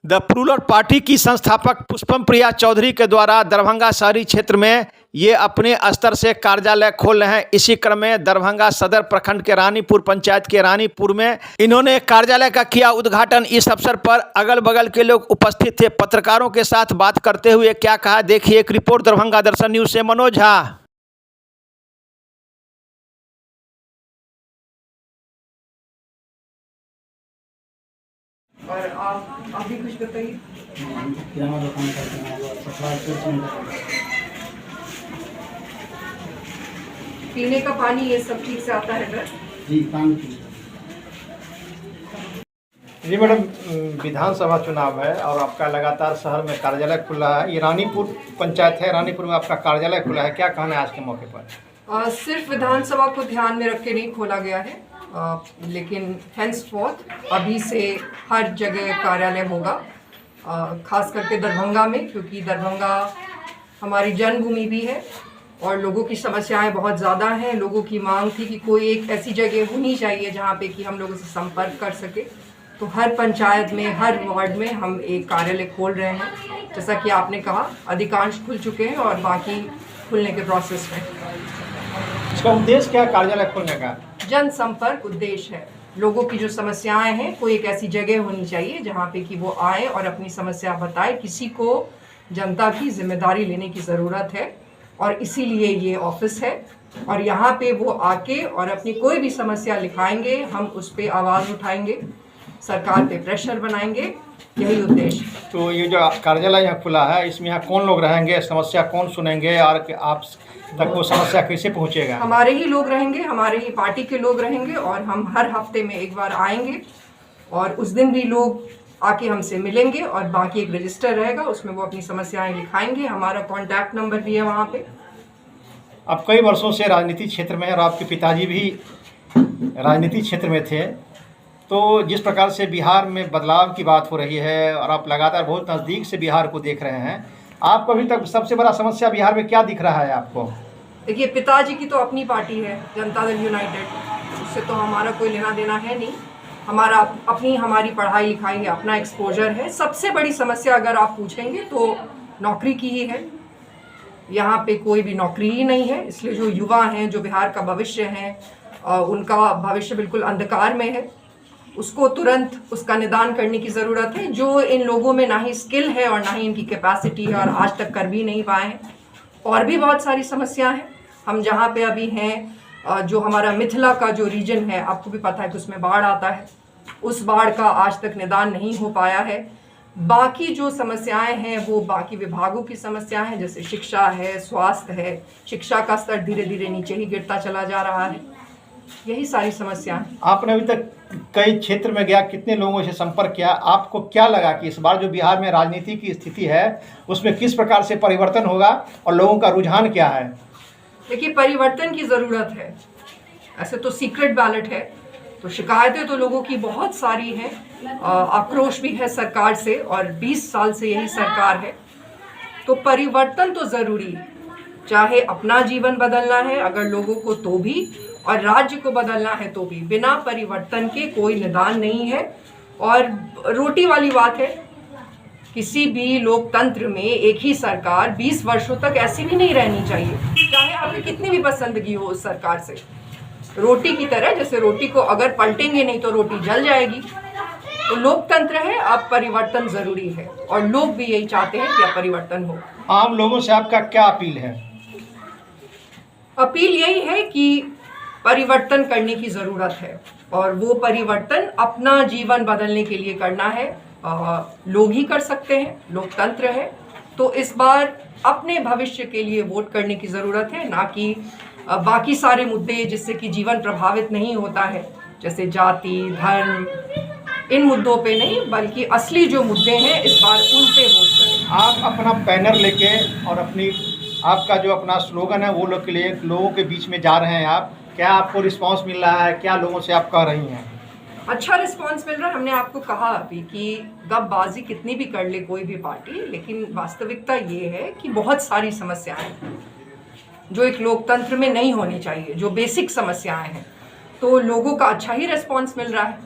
The plural party की संस्थापक पुष्पम प्रिया चौधरी के द्वारा दरभंगा शहरी क्षेत्र में ये अपने स्तर से कार्यालय खोल रहे हैं। इसी क्रम में दरभंगा सदर प्रखंड के रानीपुर पंचायत के रानीपुर में इन्होंने कार्यालय का किया उद्घाटन। इस अवसर पर अगल बगल के लोग उपस्थित थे। पत्रकारों के साथ बात करते हुए क्या कहा, देखिए एक रिपोर्ट दरभंगा दर्शन न्यूज से मनोज झा। और आप भी कुछ बताइए। किराना दुकान करते हैं और सप्लाई पीने का पानी ये सब ठीक से आता है ना? जी पानी की। जी मैडम, विधानसभा चुनाव है और आपका लगातार शहर में कार्यालय खुला है। ये रानीपुर पंचायत है, रानीपुर में आपका कार्यालय खुला है, क्या कहना है आज के मौके पर? सिर्फ विधानसभा को ध्यान में रख के नहीं खोला गया है, लेकिन हैंसफोर्थ अभी से हर जगह कार्यालय होगा, खास करके दरभंगा में, क्योंकि दरभंगा हमारी जन्मभूमि भी है और लोगों की समस्याएं बहुत ज़्यादा हैं। लोगों की मांग थी कि कोई एक ऐसी जगह होनी चाहिए जहां पे कि हम लोगों से संपर्क कर सके। तो हर पंचायत में, हर वार्ड में हम एक कार्यालय खोल रहे हैं। जैसा कि आपने कहा, अधिकांश खुल चुके हैं और बाकी खुलने के प्रोसेस में। इसका उद्देश्य क्या है कार्यालय खोलने का? जनसंपर्क उद्देश्य है। लोगों की जो समस्याएं हैं, कोई एक ऐसी जगह होनी चाहिए जहां पे कि वो आए और अपनी समस्या बताए। किसी को जनता की जिम्मेदारी लेने की ज़रूरत है और इसीलिए ये ऑफिस है और यहाँ पे वो आके और अपनी कोई भी समस्या लिखाएंगे, हम उस पर आवाज़ उठाएंगे, सरकार पे प्रेशर बनाएंगे, यही उद्देश्य। तो ये जो कार्यालय यहाँ खुला है, इसमें यहाँ कौन लोग रहेंगे, समस्या कौन सुनेंगे और आप तक वो समस्या कैसे पहुँचेगा? हमारे ही लोग रहेंगे, हमारे ही पार्टी के लोग रहेंगे और हम हर हफ्ते में एक बार आएंगे और उस दिन भी लोग आके हमसे मिलेंगे और बाकी एक रजिस्टर रहेगा, उसमें वो अपनी समस्याएं लिखाएंगे। हमारा कॉन्टैक्ट नंबर भी है वहाँ पे। आप कई वर्षों से राजनीतिक क्षेत्र में हैं और आपके पिताजी भी राजनीतिक क्षेत्र में थे, तो जिस प्रकार से बिहार में बदलाव की बात हो रही है और आप लगातार बहुत नज़दीक से बिहार को देख रहे हैं, आपको अभी तक सबसे बड़ा समस्या बिहार में क्या दिख रहा है आपको? देखिए, पिताजी की तो अपनी पार्टी है, जनता दल यूनाइटेड, उससे तो हमारा कोई लेना देना है नहीं। हमारा हमारी पढ़ाई लिखाई है, अपना एक्सपोजर है। सबसे बड़ी समस्या अगर आप पूछेंगे तो नौकरी की ही है। यहाँ पे कोई भी नौकरी ही नहीं है, इसलिए जो युवा हैं, जो बिहार का भविष्य हैं, उनका भविष्य बिल्कुल अंधकार में है। उसको तुरंत उसका निदान करने की ज़रूरत है। जो इन लोगों में ना ही स्किल है और ना ही इनकी कैपेसिटी है और आज तक कर भी नहीं पाए हैं। और भी बहुत सारी समस्या हैं। हम जहाँ पे अभी हैं, जो हमारा मिथिला का जो रीजन है, आपको भी पता है कि उसमें बाढ़ आता है, उस बाढ़ का आज तक निदान नहीं हो पाया है। बाकी जो समस्याएं हैं वो बाकी विभागों की समस्या हैं, जैसे शिक्षा है, स्वास्थ्य है। शिक्षा का स्तर धीरे धीरे नीचे ही गिरता चला जा रहा है। यही सारी समस्याएं। आपने अभी तक कई क्षेत्र में गया, कितने लोगों से संपर्क किया, आपको क्या लगा कि इस बार जो बिहार में राजनीति की स्थिति है उसमें किस प्रकार से परिवर्तन होगा और लोगों का रुझान क्या है? देखिए, परिवर्तन की ज़रूरत है। ऐसे तो सीक्रेट बैलेट है, तो शिकायतें तो लोगों की बहुत सारी हैं, आक्रोश भी है सरकार से और 20 साल से यही सरकार है। तो परिवर्तन तो ज़रूरी है, चाहे अपना जीवन बदलना है अगर लोगों को तो भी, और राज्य को बदलना है तो भी। बिना परिवर्तन के कोई निदान नहीं है। और रोटी वाली बात है, किसी भी लोकतंत्र में एक ही सरकार 20 वर्षों तक ऐसी भी नहीं रहनी चाहिए, चाहे आपकी कितनी भी पसंदगी हो उस सरकार से। रोटी की तरह, जैसे रोटी को अगर पलटेंगे नहीं तो रोटी जल जाएगी। तो लोकतंत्र है, अब परिवर्तन ज़रूरी है और लोग भी यही चाहते हैं कि अब परिवर्तन हो। आम लोगों से आपका क्या अपील है? अपील यही है कि परिवर्तन करने की ज़रूरत है और वो परिवर्तन अपना जीवन बदलने के लिए करना है। लोग ही कर सकते हैं, लोकतंत्र है। तो इस बार अपने भविष्य के लिए वोट करने की ज़रूरत है, ना कि बाकी सारे मुद्दे जिससे कि जीवन प्रभावित नहीं होता है, जैसे जाति, धर्म, इन मुद्दों पे नहीं, बल्कि असली जो मुद्दे हैं इस बार उन पे वोट करें। आप अपना बैनर लेके और आपका जो अपना स्लोगन है वो लोग के लिए लोगों के बीच में जा रहे हैं आप, क्या आपको रिस्पांस मिल रहा है? क्या लोगों से आप कह रही हैं? अच्छा रिस्पांस मिल रहा है। हमने आपको कहा अभी कि गपबाजी कितनी भी कर ले कोई भी पार्टी, लेकिन वास्तविकता ये है कि बहुत सारी समस्याएं हैं जो एक लोकतंत्र में नहीं होनी चाहिए, जो बेसिक समस्याएं हैं। तो लोगों का अच्छा ही रिस्पांस मिल रहा है।